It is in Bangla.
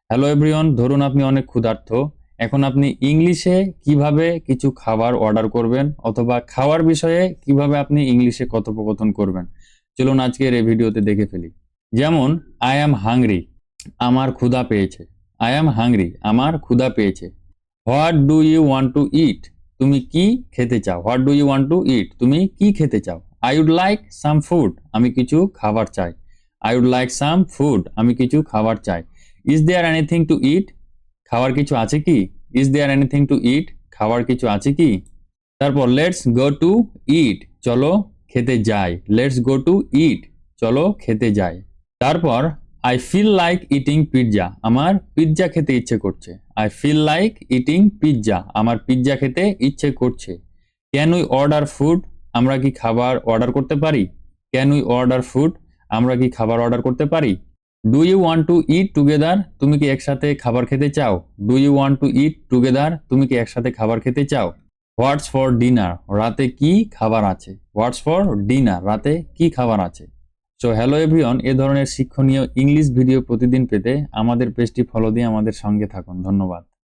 হ্যালো এভরিওয়ান, ধরুন আপনি অনেক ক্ষুধার্ত। এখন আপনি ইংলিশে কিভাবে কিছু খাবার অর্ডার করবেন অথবা খাওয়ার বিষয়ে কিভাবে আপনি ইংলিশে কথোপকথন করবেন, চলুন আজকের এই ভিডিওতে দেখে ফেলি। যেমন আই অ্যাম হাংরি, আমার ক্ষুধা পেয়েছে। আই অ্যাম হাংরি, আমার ক্ষুধা পেয়েছে। What do you want to eat, তুমি কি খেতে চাও। What do you want to eat, তুমি কি খেতে চাও। I would like some food, আমি কিছু খাবার চাই। I would like some food, আমি কিছু খাবার চাই। Is there anything to eat, খাওয়ার কিছু আছে কি। Is there anything to eat, খাওয়ার কিছু আছে কি। তারপর লেটস গো টু ইট, চলো খেতে যাই। লেটস গো টু ইট, চলো খেতে যাই। তারপর I feel like eating pizza, আমার পিৎজা খেতে ইচ্ছে করছে। I feel like eating pizza, আমার পিৎজা খেতে ইচ্ছে করছে। ক্যান উই অর্ডার ফুড, আমরা কি খাবার অর্ডার করতে পারি। ক্যান উই অর্ডার ফুড, আমরা কি খাবার অর্ডার করতে পারি। Do you want to eat together, তুমি কি একসাথে খাবার খেতে চাও। Do you want to eat together, তুমি কি একসাথে খাবার খেতে চাও। হোয়াটস ফর ডিনার, রাতে কি খাবার আছে। হোয়াটস ফর ডিনার, রাতে কি খাবার আছে। সো হ্যালো এভরিওয়ান, এ ধরনের শিক্ষণীয় ইংলিশ ভিডিও প্রতিদিন পেতে আমাদের পেজটি ফলো দিয়ে আমাদের সঙ্গে থাকুন। ধন্যবাদ।